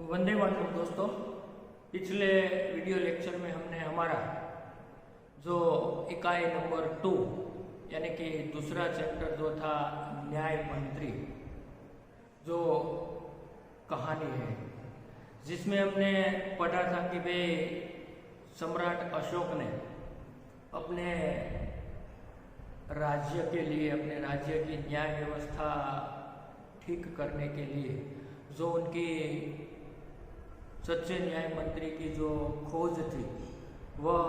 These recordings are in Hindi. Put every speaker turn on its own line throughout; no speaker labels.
वंदे मातरम दोस्तों। पिछले वीडियो लेक्चर में हमने हमारा जो इकाई नंबर 2 यानी कि दूसरा चैप्टर जो था न्याय मंत्री जो कहानी है, जिसमें हमने पढ़ा था कि भाई सम्राट अशोक ने अपने राज्य के लिए, अपने राज्य की न्याय व्यवस्था ठीक करने के लिए जो उनकी सच्चे न्याय मंत्री की जो खोज थी वह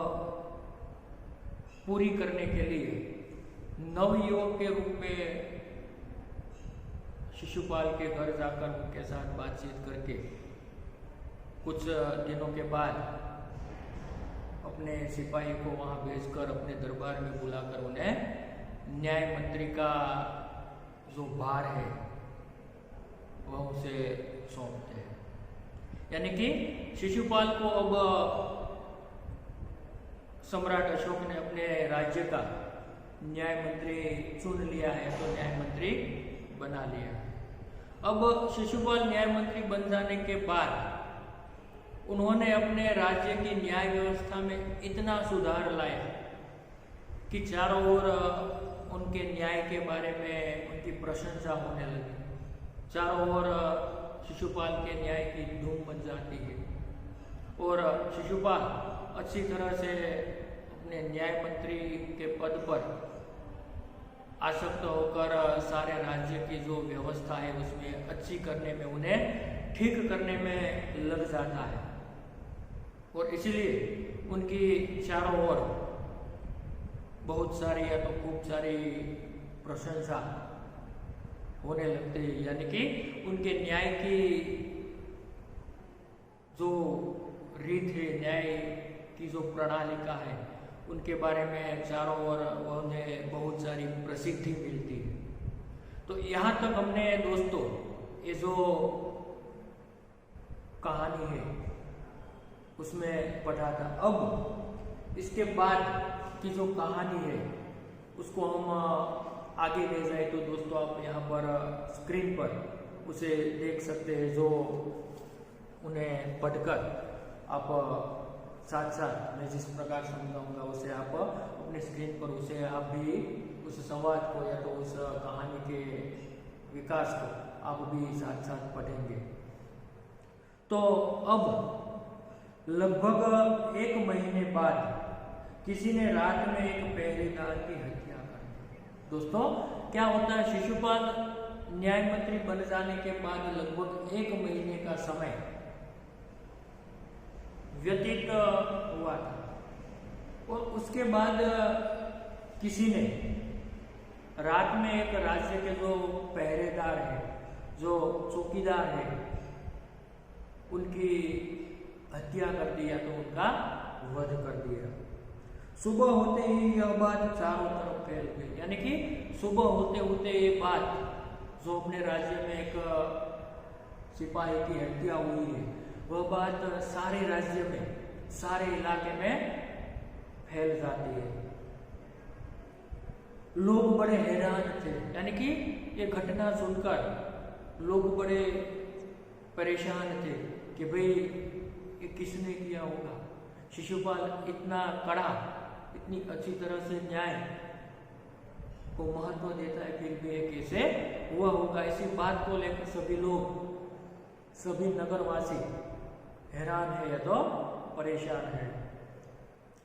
पूरी करने के लिए नवयुवक के रूप में शिशुपाल के घर जाकर उनके साथ बातचीत करके कुछ दिनों के बाद अपने सिपाही को वहां भेजकर अपने दरबार में बुलाकर उन्हें न्याय मंत्री का जो भार है वह उसे सौंपते हैं। यानी कि शिशुपाल को अब सम्राट अशोक ने अपने राज्य का न्याय मंत्री चुन लिया है, तो न्याय मंत्री बना लिया है। अब शिशुपाल न्याय मंत्री बन जाने के बाद उन्होंने अपने राज्य की न्याय व्यवस्था में इतना सुधार लाया कि चारों ओर उनके न्याय के बारे में उनकी प्रशंसा होने लगी। चारों ओर शिशुपाल के न्याय की धूम मच जाती है और शिशुपाल अच्छी तरह से अपने न्याय मंत्री के पद पर आसक्त होकर सारे राज्य की जो व्यवस्था है उसमें अच्छी करने में, उन्हें ठीक करने में लग जाता है और इसलिए उनकी चारों ओर बहुत सारी या तो खूब सारी प्रशंसा होने लगते हैं। यानी कि उनके न्याय की जो रीत है, न्याय की जो प्रणालिका है, उनके बारे में चारों ओर उन्हें बहुत सारी प्रसिद्धि मिलती है। तो यहाँ तक हमने दोस्तों ये जो कहानी है उसमें पढ़ा था। अब इसके बाद की जो कहानी है उसको हम आगे ले जाए तो दोस्तों आप यहाँ पर स्क्रीन पर उसे देख सकते हैं, जो उन्हें पढ़कर आप साथ साथ मैं जिस प्रकार समझाऊंगा उसे आप अपने स्क्रीन पर उसे आप भी उस संवाद को या तो उस कहानी के विकास को आप भी साथ साथ पढ़ेंगे। तो अब लगभग 1 महीने बाद किसी ने रात में एक पहरेदार की हत्या कर दी। दोस्तों क्या होता है, शिशुपाल न्याय मंत्री बन जाने के बाद लगभग 1 महीने का समय व्यतीत हुआ था और उसके बाद किसी ने रात में एक राज्य के जो पहरेदार है, जो चौकीदार है, उनकी हत्या कर दी या तो उनका वध कर दिया। सुबह होते ही यह बात चारों तरफ फैल गई। यानी कि सुबह होते होते ये बात जो अपने राज्य में एक सिपाही की हत्या हुई है वह बात सारे राज्य में, सारे इलाके में फैल जाती है। लोग बड़े हैरान थे। यानी कि ये घटना सुनकर लोग बड़े परेशान थे कि भाई ये किसने किया होगा। शिशुपाल इतना कड़ा, इतनी अच्छी तरह से न्याय को महत्व देता है, फिर भी कैसे हुआ होगा। इसी बात को लेकर सभी लोग, सभी नगरवासी हैरान है या तो परेशान है।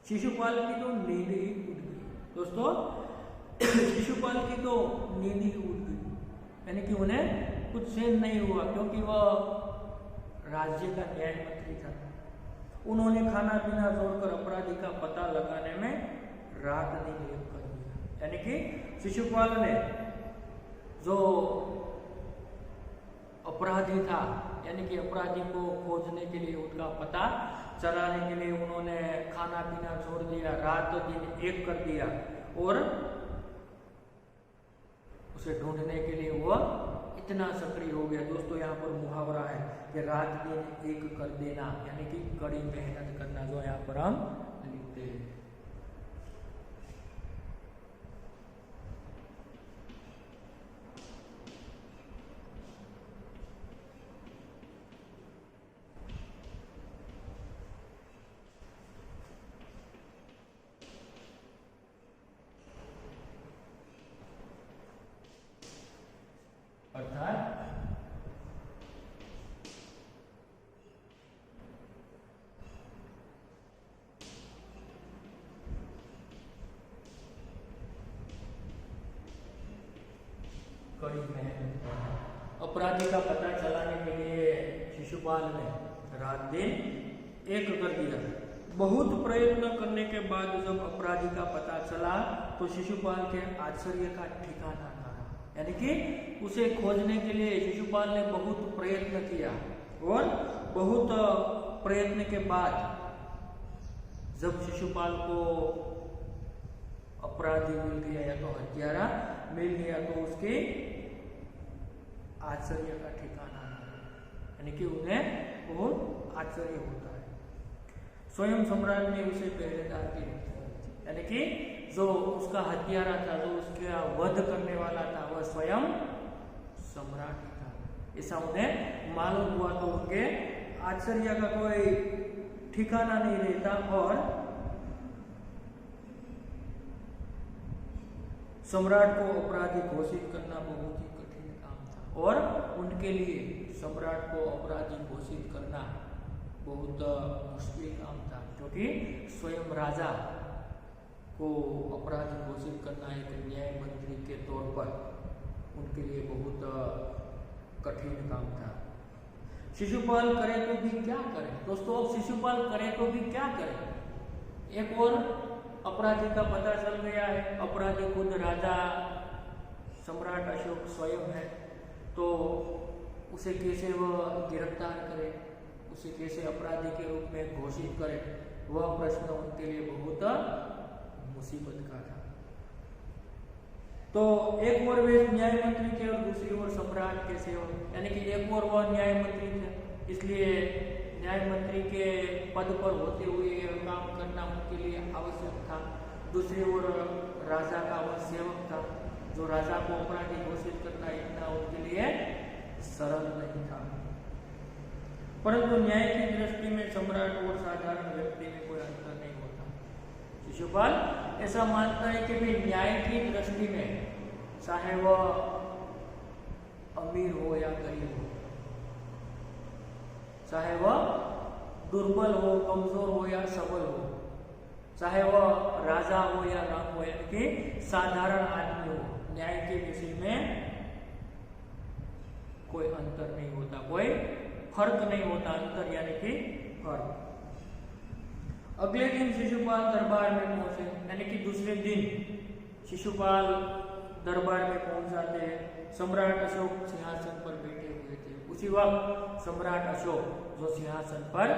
शिशुपाल की तो नींद ही उड़ गई दोस्तों। शिशुपाल की तो नींद ही उड़ गई, यानी कि उन्हें कुछ सहन नहीं हुआ क्योंकि वह राज्य का न्याय मंत्री था। उन्होंने खाना पीना छोड़कर अपराधी का पता लगाने में रात दिन एक कर दिया। यानी कि शिशुपाल ने जो अपराधी था, यानी कि अपराधी को खोजने के लिए, उनका पता चलाने के लिए उन्होंने खाना पीना छोड़ दिया, रात दिन एक कर दिया और उसे ढूंढने के लिए वह इतना सक्रिय हो गया। दोस्तों यहाँ पर मुहावरा है कि रात दिन एक कर देना, यानी कि कड़ी मेहनत करना, जो यहाँ पर हम लिखते हैं। कड़ी मेहनत की। अपराधी का पता चलाने के लिए शिशुपाल ने रात दिन एक कर दिया। बहुत प्रयत्न करने के बाद जब अपराधी का पता चला तो शिशुपाल के आश्चर्य का ठिकाना न रहा। यानी कि उसे खोजने के लिए शिशुपाल ने बहुत प्रयत्न किया और बहुत प्रयत्न के बाद जब शिशुपाल को अपराधी मिल गया या तो हत्यारा मिल गया तो उसके आश्चर्य का ठिकाना नहीं, यानी कि उन्हें बहुत आश्चर्य होता है। स्वयं सम्राट ने उसे पहरेदार की, यानी कि जो उसका हत्यारा था, जो उसका वध करने वाला था, वह स्वयं सम्राट ही था, ऐसा उन्हें मालूम हुआ। तो उनके आश्चर्य का कोई ठिकाना नहीं रहता और सम्राट को अपराधी घोषित करना बहुत ही कठिन काम था और उनके लिए सम्राट को अपराधी घोषित करना बहुत मुश्किल काम था, क्योंकि स्वयं राजा को अपराधी घोषित करना एक न्याय मंत्री के तौर पर उनके लिए बहुत कठिन काम था। शिशुपाल करे तो भी क्या करे दोस्तों, अब शिशुपाल करे तो भी क्या करे। एक और अपराधी का पता चल गया है, अपराधी खुद राजा सम्राट अशोक स्वयं है, तो उसे कैसे वह गिरफ्तार करे, उसे कैसे अपराधी के रूप में घोषित करे, वह प्रश्न उनके लिए बहुत मुसीबत का था। तो एक और वे न्याय मंत्री थे और दूसरी ओर सम्राट के सेवक, यानी कि एक और वह न्याय मंत्री थे, इसलिए न्याय मंत्री के पद पर होते हुए यह काम करना उनके लिए आवश्यक था। दूसरी ओर राजा का वह सेवक था, जो राजा को अपराधी घोषित करना इतना उनके लिए सरल नहीं था। परंतु न्याय की दृष्टि में सम्राट और साधारण व्यक्ति में कोई अंतर नहीं होता। शिशुपाल ऐसा मानता है कि भी न्याय की दृष्टि में चाहे वह अमीर हो या गरीब हो, चाहे वह दुर्बल हो, कमजोर हो या सबल हो, चाहे वह राजा हो या ना हो, यानी कि साधारण आदमी हो, न्याय के विषय में कोई अंतर नहीं होता, कोई फर्क नहीं होता। अंतर यानी कि फर्क। अगले दिन शिशुपाल दरबार में पहुंचे, यानी कि दूसरे दिन शिशुपाल दरबार में पहुंच जाते हैं। सम्राट अशोक सिंहासन पर बैठे हुए थे। उसी वक्त सम्राट अशोक जो सिंहासन पर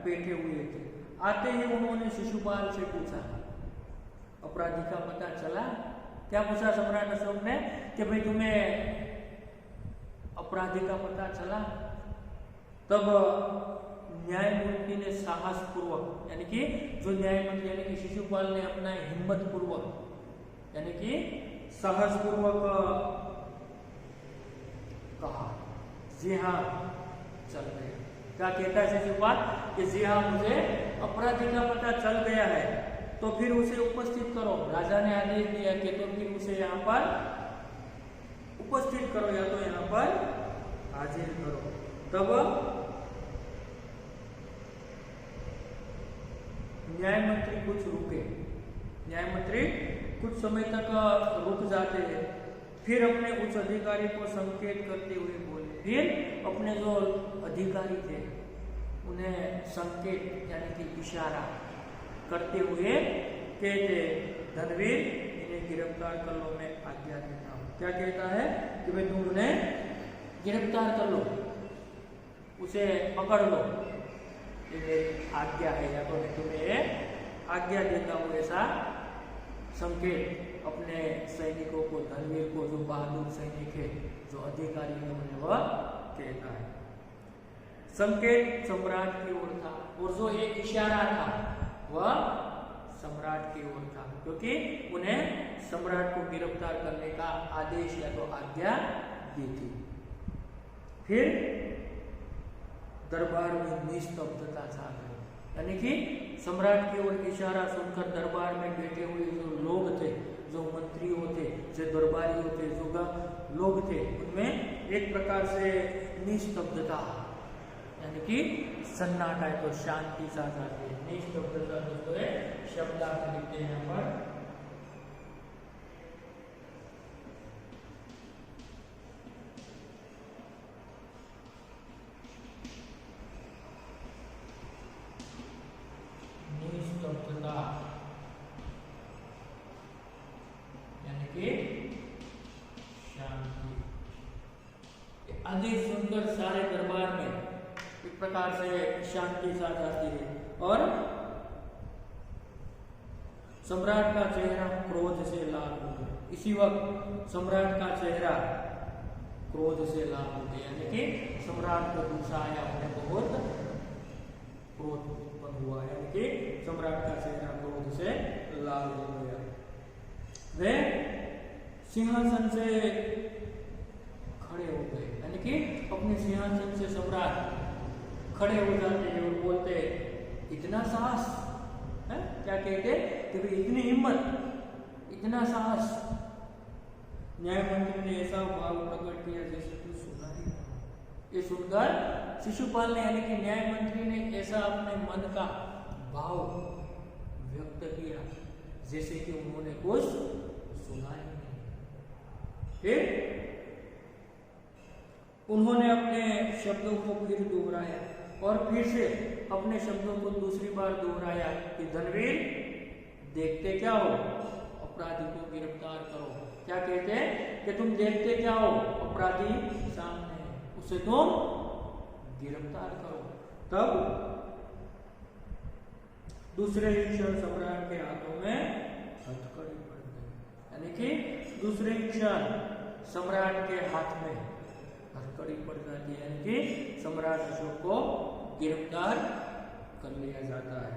बैठे हुए थे, आते ही उन्होंने शिशुपाल से पूछा, अपराधी का पता चला? क्या पूछा सम्राट अशोक ने कि भाई तुम्हें अपराधी का पता चला? तब न्यायमूर्ति ने साहस पूर्वक, यानी कि जो न्यायमूर्ति यानी कि शिशुपाल ने अपना हिम्मत पूर्वक, यानी कि साहस पूर्वक कहा, जी हाँ चल गया। क्या कहता है शिशुपाल कि जी हाँ मुझे अपराधी का पता चल गया है, तो फिर उसे उपस्थित करो। राजा ने आदेश दिया कि तो फिर उसे यहाँ पर उपस्थित करो या तो यहाँ पर हाजिर करो। तब न्यायमंत्री कुछ रुके, न्यायमंत्री कुछ समय तक रुक जाते हैं, फिर अपने उच्च अधिकारी को संकेत करते हुए बोले, फिर अपने जो अधिकारी थे उन्हें संकेत यानी कि इशारा करते हुए कहते, धनवीर इन्हें गिरफ्तार कर लो, मैं आज्ञा देता हूँ। क्या कहता है कि भाई तुम उन्हें गिरफ्तार कर लो, उसे पकड़ लो, ये मेरी आज्ञा है या तो मैं तुम्हें आज्ञा देता हूँ। ऐसा संकेत अपने सैनिकों को, धनवीर को, जो बहादुर सैनिक है, जो अधिकारी है, उन्हें वह कहता है। संकेत सम्राट की ओर था और जो एक इशारा था वह सम्राट की ओर था, क्योंकि उन्हें सम्राट को गिरफ्तार करने का आदेश या तो आज्ञा दी थी। फिर दरबार में निस्तब्धता छा गई, यानी कि सम्राट की ओर इशारा सुनकर दरबार में बैठे हुए जो लोग थे, जो मंत्रियों थे, जो दरबारियों थे, जो लोग थे, उनमें एक प्रकार से निस्तब्धता यानी कि सन्नाटा है, तो शांति सा जाती है। निस्तब्धता दोस्तों शब्द आप लिखते हैं यहाँ पर। आदेश सुनकर सारे दरबार में एक प्रकार से शांति सा जाती है और सम्राट का चेहरा क्रोध से लाल हो गया। इसी वक्त सम्राट का चेहरा क्रोध से लाल हो गया, यानी कि सम्राट को गुस्सा आया, उन्हें बहुत क्रोध उत्पन्न हुआ, यानी कि सम्राट का चेहरा क्रोध से लाल हो गया। वे सिंहासन से खड़े हो गए, यानी कि अपने सिंहासन से सम्राट खड़े हो जाते हैं और बोलते इतना साहस है, क्या कहते कि भाई इतनी हिम्मत, इतना साहस। न्यायमंत्री ने ऐसा भाव प्रकट किया जैसे कुछ सुना ही नहीं। ये सुनकर शिशुपाल ने, यानी कि न्याय मंत्री ने ऐसा अपने मन का भाव व्यक्त किया जैसे कि उन्होंने कुछ सुना ही नहीं। फिर उन्होंने अपने शब्दों को फिर दोहराया और फिर से अपने शब्दों को दूसरी बार दोहराया कि धनवीर देखते क्या हो, अपराधी को गिरफ्तार करो। क्या कहते हैं कि तुम देखते क्या हो, अपराधी सामने है, उसे तुम गिरफ्तार करो। तब दूसरे ही क्षण सम्राट के हाथों में हथकड़ी पड़ गई, यानी कि दूसरे ही क्षण सम्राट के हाथ में हथकड़ी पड़ जाती है, यानी कि सम्राट अशोक को गिरफ्तार कर लिया जाता है।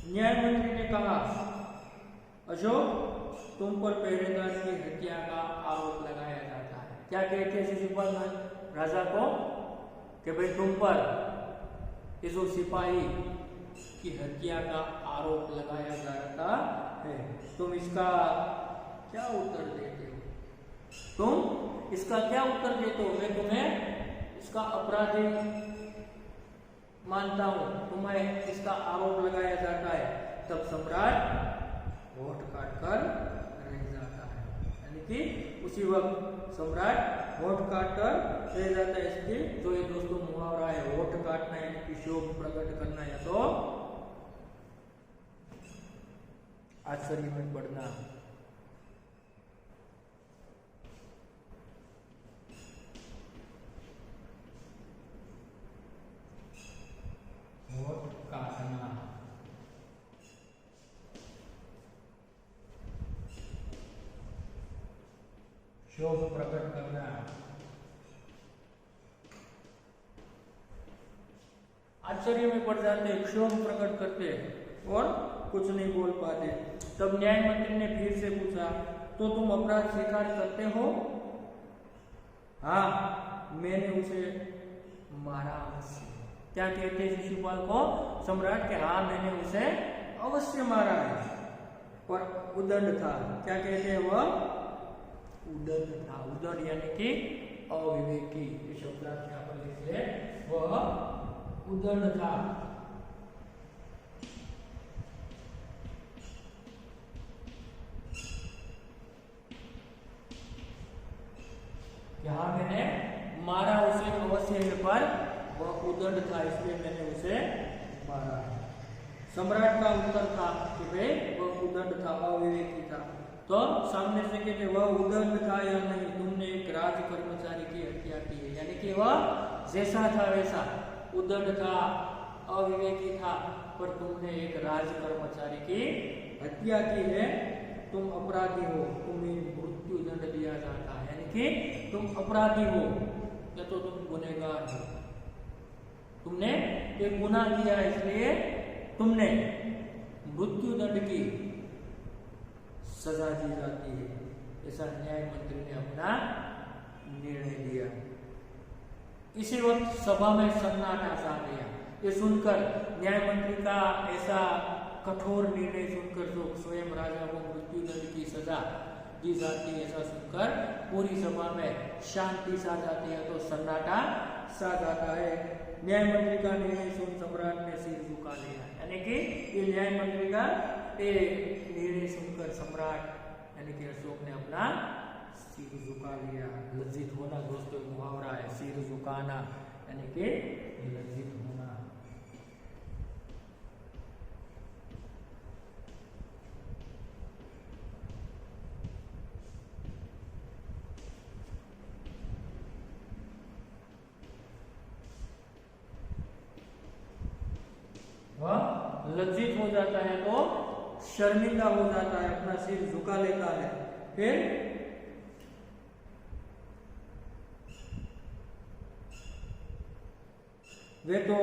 न्यायमंत्री ने कहा अशोक तुम पर पहरेदार की हत्या का आरोप लगाया जाता है। क्या कहते हैं शिशुपाल राजा को कि भाई तुम पर इस सिपाही की हत्या का आरोप लगाया जाता है, तुम इसका क्या उत्तर देते हो? तुम इसका क्या उत्तर देते हो? मैं तुम्हें इसका अपराधी मानता हूं, तुम्हें इसका आरोप लगाया जाता है। तब सम्राट होठ काटकर रह जाता है, यानी कि उसी वक्त सम्राट होठ काटकर रह जाता है। इसलिए जो ये दोस्तों मुहावरा है, होठ काटना यानी कि शोक प्रकट करना या तो आश्चर्य में पड़ना। होठ काटना, शोक प्रकट करना, आश्चर्य में पड़ जाते, क्षोभ प्रकट करते और कुछ नहीं बोल पाते। तब न्याय मंत्री ने फिर से पूछा तो तुम अपराध स्वीकार करते हो? हाँ, मैंने उसे मारा अवश्य। क्या कहते हैं शिशुपाल को सम्राट के? हाँ, मैंने उसे अवश्य मारा है, पर उदंड था। क्या कहते हैं वह? उदंड था। उदंड यानी कि अविवेकी, ये शब्द यहाँ पर लिखे, वह उदंड था। यहाँ मैंने मारा उसे अवश्य है, पर वह उदंड था, इसलिए मैंने उसे मारा है। सम्राट का उत्तर था कि भाई वह उदंड था, अविवेकी था। तो सामने से कहते वह उदंड था या नहीं, तुमने एक राज कर्मचारी की हत्या की है, यानी कि वह जैसा था वैसा उदंड था, अविवेकी था, पर तुमने एक राज कर्मचारी की हत्या की है, तुम अपराधी हो, तुम्हें मृत्यु दंड दिया जाता है, यानी कि तुम अपराधी हो या तो तुम गुनहगार हो, तुमने एक गुनाह किया इसलिए तुमने मृत्यु दंड की सजा दी जाती है। ऐसा न्याय मंत्री ने अपना निर्णय दिया। इसी वक्त सभा में सन्नाटा छा गया। ये सुनकर न्याय मंत्री का ऐसा कठोर निर्णय सुनकर, जो स्वयं राजा को मृत्यु दंड की सजा दी जाती है, ऐसा सुनकर पूरी सभा में शांति सा जाती है, तो सन्नाटा सा जाता है। न्याय मंत्री का निर्णय सुन सम्राट ने सिर झुका लिया, यानी कि ये न्याय मंत्री का निर्णय सुनकर सम्राट यानी कि अशोक ने अपना सिर झुका लिया। लज्जित होना दोस्तों मुहावरा है, सिर झुकाना यानी कि लज्जित होना। लज्जित हो जाता है तो शर्मिंदा हो जाता है, अपना सिर झुका लेता है। फिर वे तो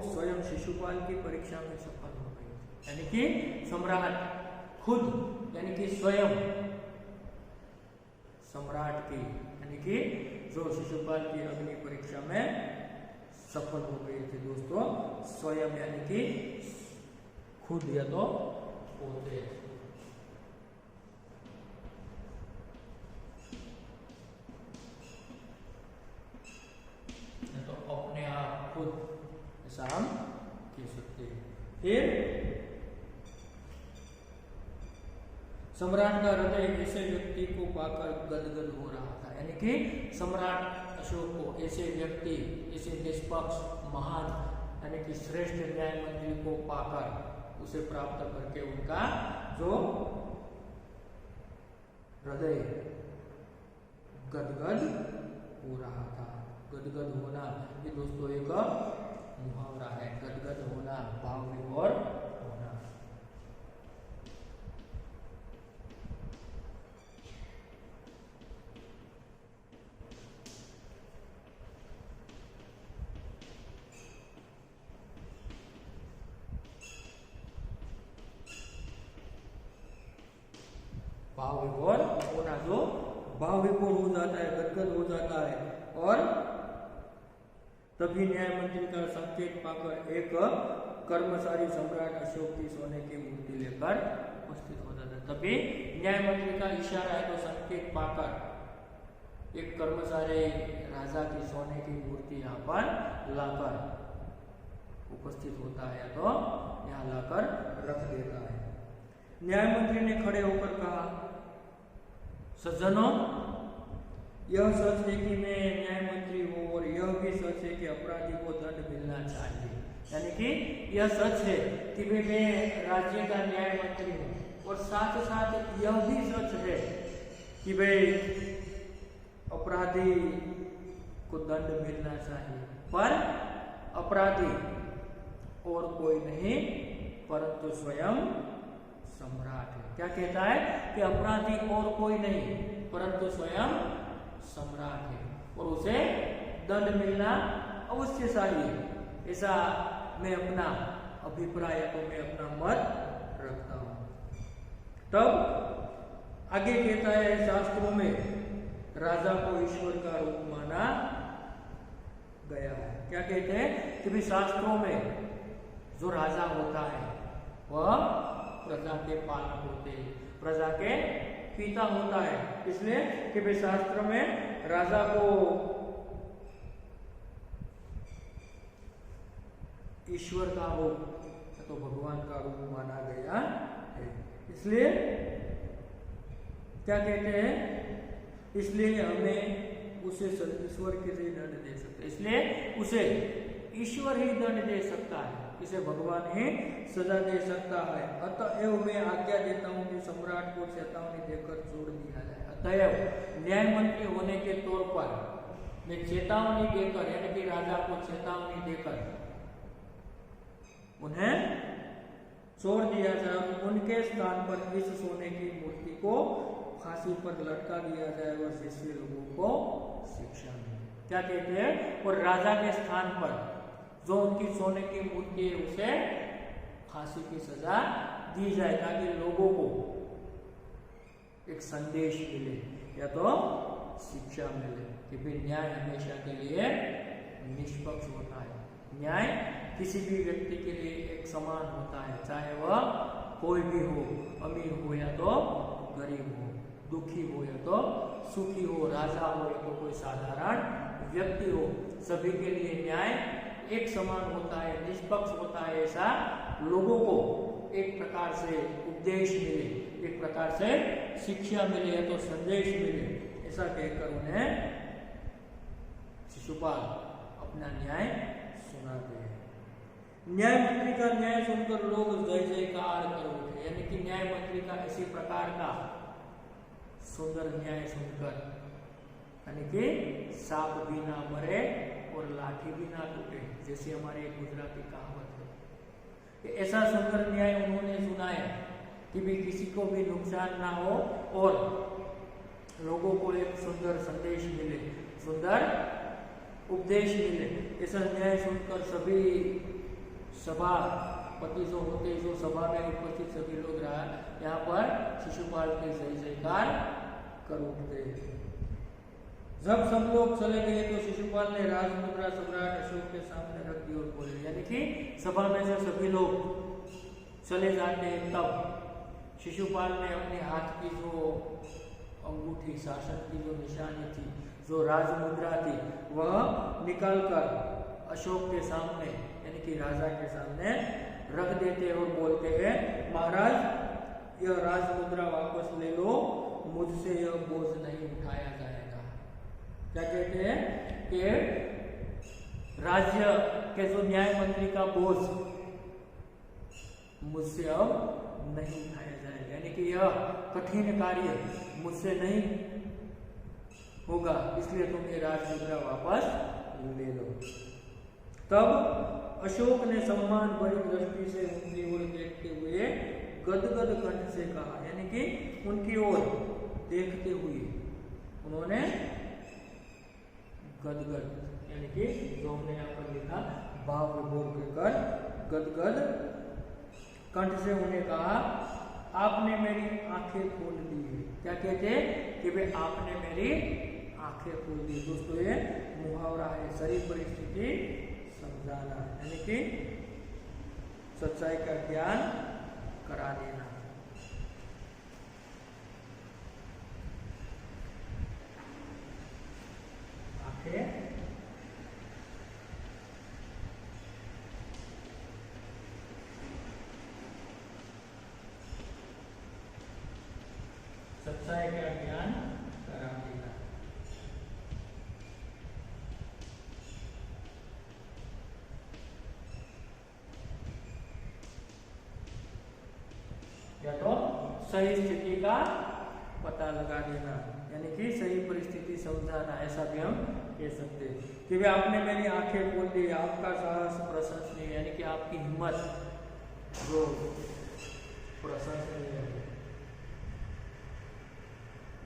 स्वयं शिशुपाल की परीक्षा में सफल हो गई, यानी कि सम्राट खुद, यानी कि स्वयं सम्राट की, यानी कि जो शिशुपाल की अग्नि परीक्षा में सफल हो गए थे दोस्तों, स्वयं यानी कि खुद या तो पोते। तो अपने आप खुद, ऐसा हम कह सकते हैं। फिर सम्राट का हृदय ऐसे व्यक्ति को पाकर गदगद हो रहा था, यानी कि सम्राट अशोक को ऐसे व्यक्ति, ऐसे निष्पक्ष महान यानी कि श्रेष्ठ न्याय मंत्री को पाकर, उसे प्राप्त करके उनका जो हृदय गदगद हो रहा था। गदगद होना ये दोस्तों एक मुहावरा है, गदगद होना, भाव विभोर होना। भाव विभोर होना, जो भाव विभोर हो जाता है, गदगद हो जाता है। और तभी न्याय मंत्री का संकेत पाकर एक कर्मचारी सम्राट अशोक की सोने की मूर्ति लेकर उपस्थित हो जाता है। तभी न्याय मंत्री का इशारा है तो संकेत पाकर एक कर्मचारी राजा की सोने की मूर्ति यहाँ पर लाकर उपस्थित होता है, तो यहाँ लाकर रख देता है। न्याय मंत्री ने खड़े होकर कहा, सज्जनों, यह सच है कि मैं न्याय मंत्री हूँ और यह भी सच है कि अपराधी को दंड मिलना चाहिए। यानी कि यह सच है कि मैं राज्य का न्याय मंत्री हूँ, और साथ साथ यह भी सच है कि भाई अपराधी को दंड मिलना चाहिए। पर अपराधी और कोई नहीं परंतु स्वयं सम्राट है। क्या कहता है कि अपराधी और कोई नहीं परंतु स्वयं सम्राट है, और उसे दंड मिलना अवश्य चाहिए। ऐसा मैं अपना अभिप्राय को मैं अपना मत रखता हूं। तब आगे कहता है, शास्त्रों में राजा को ईश्वर का रूप माना गया है। क्या कहते हैं कि भी शास्त्रों में जो राजा होता है वह प्रजा के पालक होते हैं, प्रजा के पिता होता है। इसलिए कि वे शास्त्र में राजा को ईश्वर का रूप तो भगवान का रूप माना गया है। इसलिए क्या कहते हैं, इसलिए हमें उसे ईश्वर के लिए दंड दे सकते, इसलिए उसे ईश्वर ही दंड दे सकता है, इसे भगवान ही सजा दे सकता है। अतएव मैं आज्ञा देता हूं कि सम्राट को चेतावनी देकर छोड़ दिया जाए। अतएव न्याय मंत्री होने के तौर पर मैं चेतावनी देकर, यानी कि राजा को चेतावनी देकर उन्हें छोड़ दिया जाए, उनके स्थान पर इस सोने की मूर्ति को फांसी पर लटका दिया जाए और शिष्य लोगों को शिक्षा मिले। क्या कहते हैं, और राजा के स्थान पर जो उनकी सोने की मूर्ति है उसे फांसी की सजा दी जाए, ताकि लोगों को एक संदेश मिले या तो शिक्षा मिले कि भी न्याय हमेशा के लिए निष्पक्ष होता है। न्याय किसी भी व्यक्ति के लिए एक समान होता है, चाहे वह कोई भी हो, अमीर हो या तो गरीब हो, दुखी हो या तो सुखी हो, राजा हो या तो कोई साधारण व्यक्ति हो, सभी के लिए न्याय एक समान होता है, निष्पक्ष होता है। ऐसा लोगों को एक प्रकार से उपदेश मिले, एक प्रकार से शिक्षा मिले या तो संदेश मिले, ऐसा कहकर उन्हें शिशुपाल अपना न्याय सुनाते हैं। न्याय मंत्री का न्याय सुनकर लोग जय जयकार कर उठे, यानी कि न्याय मंत्री का इसी प्रकार का सुंदर न्याय सुनकर, यानी कि सांप भी ना मरे और लाठी भी ना टूटे, जैसे हमारी एक गुजराती कहावत है। ऐसा सुंदर न्याय उन्होंने सुनाया कि भी किसी को भी नुकसान ना हो और लोगों को एक सुंदर संदेश मिले, सुंदर उपदेश मिले। ऐसा न्याय सुनकर सभी सभापति जो होते, जो सभा में उपस्थित सभी लोग रहा यहाँ पर शिशुपाल के जय जयकार कर उठते। जब सब लोग चले गए तो शिशुपाल ने राजमुद्रा सम्राट अशोक के सामने रख दी और बोले, यानी कि सभा में से सभी लोग चले जाते हैं तब शिशुपाल ने अपने हाथ की जो अंगूठी, शासन की जो निशानी थी, जो राजमुद्रा थी, वह निकालकर अशोक के सामने यानी कि राजा के सामने रख देते और बोलते हैं, महाराज यह राजमुद्रा वापस ले लो, मुझसे यह बोझ नहीं उठाया जाएगा। क्या कहते हैं कि राज्य के जो न्याय मंत्री का बोझ मुझसे अब नहीं उठाया जाएगा, यानी कि यह कठिन कार्य मुझसे नहीं होगा, इसलिए तुम ये राजमुद्रा वापस ले लो। तब अशोक ने सम्मान भरी दृष्टि से उनकी ओर देखते हुए गदगद कंठ से कहा, यानी कि उनकी ओर देखते हुए उन्होंने गदगद, यानी कि जो हमने यहाँ पर लिखा भाव विभोर कर गदगद कंठ से उन्हें कहा, आपने मेरी आंखें खोल दी है। क्या कहते हैं कि वे आपने मेरी आंखें खोल दी। दोस्तों ये मुहावरा है, सही परिस्थिति समझाना, यानी कि सच्चाई का ज्ञान करा देना। आंखें सच्चाई का ज्ञान करा देना। या तो सही स्थिति का पता लगा देना, यानी कि सही परिस्थिति समझाना, ऐसा भी हम कह सकते हैं कि वे आपने मेरी आंखें खोल दी, आपका साहस प्रशंसनीय, यानी कि आपकी हिम्मत जो प्रशंसनीय है।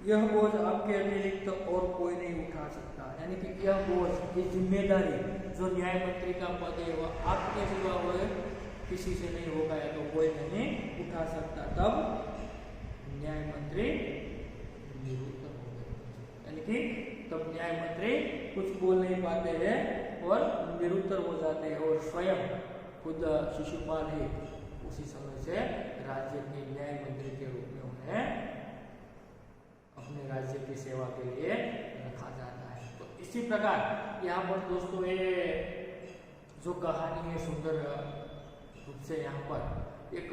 यह बोझ आपके अतिरिक्त और कोई नहीं उठा सकता, यानी कि यह बोझ, ये जिम्मेदारी जो न्याय मंत्री का पद है वह आपके सिवा हुए किसी से नहीं होगा, या तो कोई नहीं उठा सकता। तब न्याय मंत्री निरुत्तर हो गए, यानी कि तब न्याय मंत्री कुछ बोल नहीं पाते हैं और निरुत्तर हो जाते हैं, और स्वयं खुद शिशुपाल ही उसी समय से राज्य के न्याय मंत्री के रूप में उन्हें अपने राज्य की सेवा के लिए रखा जाता है। तो इसी प्रकार यहाँ पर दोस्तों ये जो कहानी है सुंदर रूप से यहाँ पर एक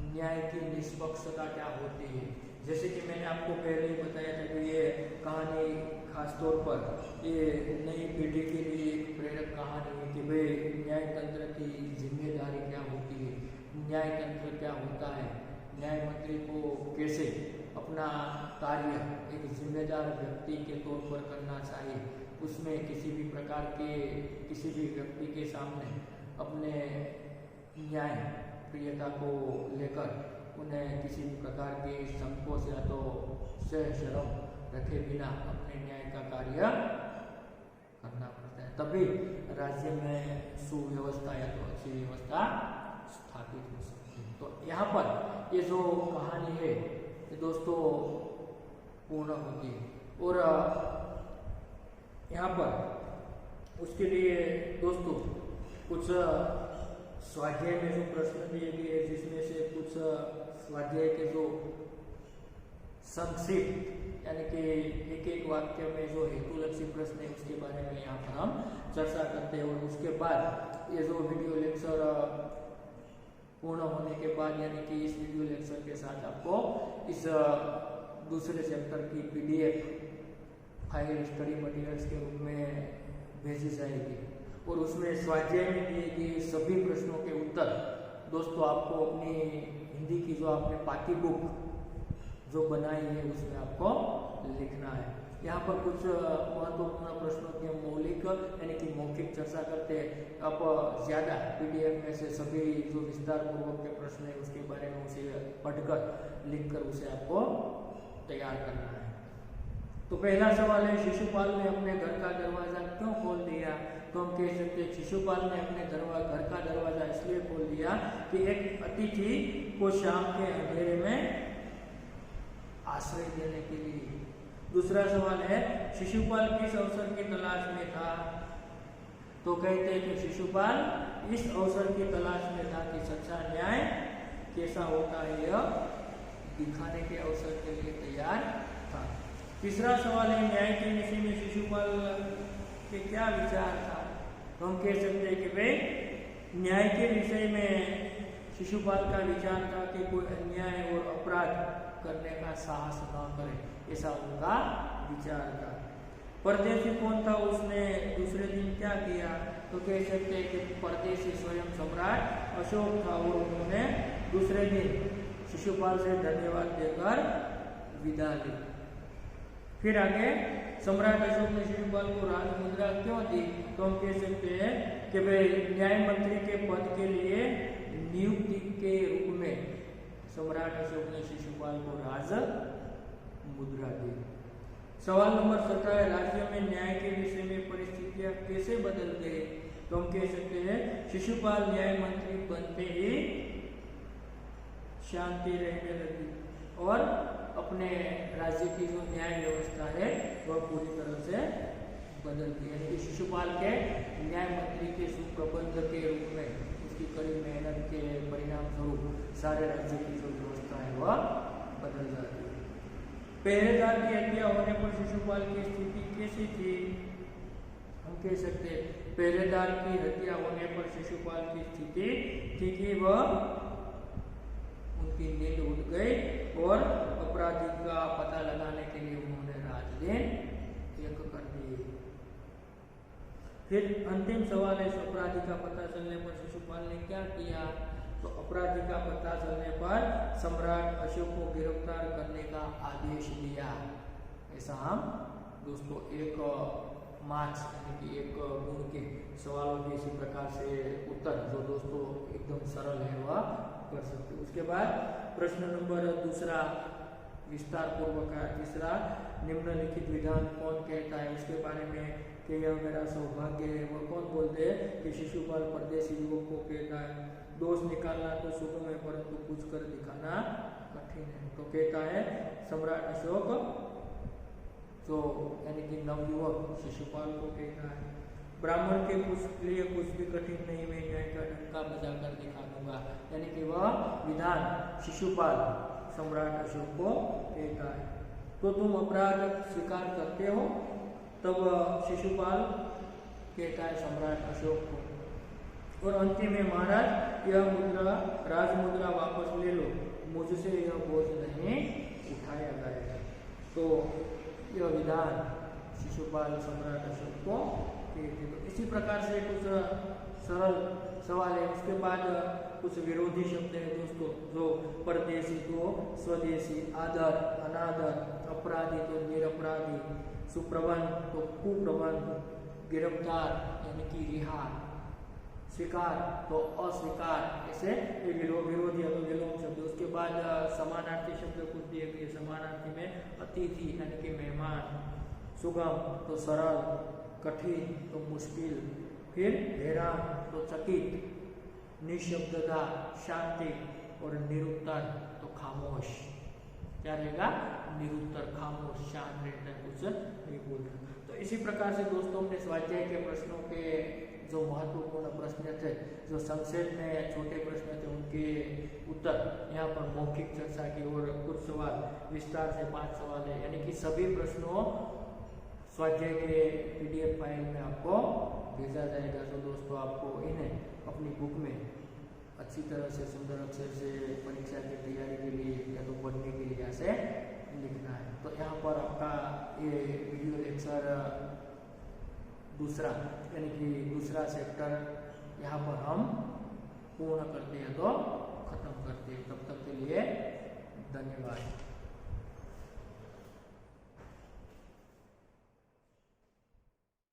न्याय की निष्पक्षता क्या होती है, जैसे कि मैंने आपको पहले ही बताया था कि ये कहानी खास तौर पर ये नई पीढ़ी के लिए एक प्रेरक कहानी है कि भाई न्याय तंत्र की जिम्मेदारी क्या होती है, न्याय तंत्र क्या होता है, न्याय मंत्री को कैसे अपना कार्य एक जिम्मेदार व्यक्ति के तौर पर करना चाहिए, उसमें किसी भी प्रकार के किसी भी व्यक्ति के सामने अपने न्याय प्रियता को लेकर उन्हें किसी भी प्रकार के संकोच या तो शर्म रखे बिना अपने न्याय का कार्य करना पड़ता है, तभी राज्य में सुव्यवस्था या तो अच्छी व्यवस्था स्थापित हो सकती है। तो यहाँ पर ये जो कहानी है ये दोस्तों पूर्ण होती है, और यहाँ पर उसके लिए दोस्तों कुछ स्वाध्याय में जो प्रश्न दिए गए हैं, जिसमें से कुछ स्वाध्याय के जो संक्षिप्त यानी कि एक एक वाक्य में जो हेतुलक्षी प्रश्न है उसके बारे में यहाँ पर हम चर्चा करते हैं, और उसके बाद ये जो वीडियो लेक्चर पूर्ण होने के बाद यानी कि इस वीडियो लेक्चर के साथ आपको इस दूसरे चैप्टर की PDF फाइल स्टडी मटेरियल्स के रूप में भेजी जाएगी, और उसमें स्वाध्याय में दिए गए सभी प्रश्नों के उत्तर दोस्तों आपको अपनी हिंदी की जो आपने पाठ्य बुक जो बनाई है उसमें आपको लिखना है। यहाँ पर कुछ महत्वपूर्ण प्रश्नों की मौलिक यानी कि मौखिक चर्चा करते हैं। आप ज़्यादा पीडीएफ में से सभी जो विस्तार पूर्वक के प्रश्न है उसके बारे में उसे पढ़कर लिखकर उसे आपको तैयार करना है। तो पहला सवाल है, शिशुपाल ने अपने घर का दरवाजा क्यों खोल दिया? तो हम कह सकते हैं शिशुपाल ने अपने घर का दरवाजा इसलिए खोल दिया कि एक अतिथि को शाम के अंधेरे में आश्रय देने के लिए। दूसरा सवाल है, शिशुपाल किस अवसर की तलाश में था? तो कहते हैं कि शिशुपाल इस अवसर की तलाश में था कि सच्चा न्याय कैसा होता है यह दिखाने के अवसर के लिए तैयार था। तीसरा सवाल है, न्याय के विषय में शिशुपाल के क्या विचार था? तो हम कह सकते हैं कि भाई न्याय के विषय में शिशुपाल का विचार था कि कोई अन्याय और अपराध करने का साहस न करे, ऐसा उनका विचार था। परदेशी कौन था? उसने दूसरे दिन क्या किया? तो कह सकते हैं कि परदेशी स्वयं सम्राट अशोक था और उन्होंने दूसरे दिन शिशुपाल से धन्यवाद देकर विदा ली। फिर आगे, सम्राट अशोक ने शिशुपाल को राजमुद्रा क्यों दी? तो हम कह सकते हैं कि भाई न्याय मंत्री के पद के लिए नियुक्ति के रूप में सम्राट अशोक ने शिशुपाल को राज मुद्रा दी। सवाल नंबर 17, राज्य में न्याय के विषय में परिस्थितियां कैसे बदल गई? तो हम कह सकते हैं शिशुपाल न्याय मंत्री बनते ही शांति रहने लगी और अपने राज्य की जो न्याय व्यवस्था है वह पूरी तरह से बदल गई। यानी कि शिशुपाल के न्याय मंत्री के सुप्रबंध के रूप में उसकी कड़ी मेहनत के परिणाम स्वरूप सारे राज्य की जो व्यवस्था है वह बदल जाती है। पहरेदार की हत्या होने पर शिशुपाल की स्थिति कैसी थी? हम कह सकते हैं पहरेदार की हत्या होने पर शिशुपाल की स्थिति थी कि वह उनकी नींद उड़ गई और अपराधी का पता लगाने के लिए उन्होंने रात दिन एक कर दिए। फिर अंतिम सवाल है, अपराधी का पता चलने पर शिशुपाल ने क्या किया? तो अपराधी का पता चलने पर सम्राट अशोक को गिरफ्तार करने का आदेश दिया। ऐसा हम दोस्तों एक मार्क्स यानी कि एक गुण के सवालों के इसी प्रकार से उत्तर जो दोस्तों एकदम सरल है वह कर सकते। उसके बाद प्रश्न नंबर दूसरा विस्तार पूर्वक है। तीसरा, निम्नलिखित विधान कौन कहता है? उसके बारे में कि यह मेरा सौभाग्य है वह कौन बोलते हैं? कि शिशुपाल परदेशी युवक को कहता है। दोष निकालना तो सुगम है परंतु पूछ कर दिखाना कठिन है। तो कहता है सम्राट अशोक जो यानी कि नवयुवक शिशुपाल को कहता है। ब्राह्मण के लिए कुछ भी कठिन नहीं, मैं न्याय का डंका बजाकर दिखा दूंगा। यानी कि वह विधान शिशुपाल सम्राट अशोक को कहता है। तो तुम अपराध स्वीकार करते हो? तब शिशुपाल कहता है सम्राट अशोक को। और अंतिम में, महाराज यह मुद्रा राजमुद्रा वापस ले लो, मुझसे यह बोझ नहीं उठाया जाएगा। तो यह विधान शिशुपाल सम्राट अशोक को कहते। तो इसी प्रकार से कुछ सरल सवाल है। उसके बाद कुछ विरोधी शब्द है दोस्तों, जो परदेशी तो स्वदेशी, आदर अनादर, अपराधी तो निरपराधी, सुप्रबंध तो कुप्रबंध, गिरफ्तार यानी कि रिहा, स्वीकार तो अस्वीकार, ऐसे ये विरोधी तो विलोम शब्द। उसके बाद समानार्थी शब्द कुछ दिए गए। समानार्थी में अतिथि यानी कि मेहमान, सुगम तो सरल, कठिन तो मुश्किल, फिर हैरान तो चकित, निशब्दता शांति और निरुत्तर तो खामोश। क्या रहेगा? निरुत्तर, खामोश, शांत रहता है, कुछ नहीं बोलता। तो इसी प्रकार से दोस्तों हमने स्वाध्याय के प्रश्नों के जो महत्वपूर्ण प्रश्न थे, जो संक्षेप में छोटे प्रश्न थे, उनके उत्तर यहाँ पर मौखिक चर्चा की और कुछ सवाल विस्तार से 5 सवाल है। यानी कि सभी प्रश्नों स्वाध्याय के PDF फाइल में आपको भेजा जाएगा। तो दोस्तों आपको इन्हें अपनी बुक में अच्छी तरह से सुंदर अक्षर से परीक्षा की तैयारी के लिए या तो पढ़ने के लिए यहाँ से लिखना है। तो यहाँ पर आपका ये वीडियो लेक्चर दूसरा यानी कि दूसरा सेक्टर यहाँ पर हम पूर्ण करते हैं तो खत्म करते हैं। तब तक के लिए धन्यवाद।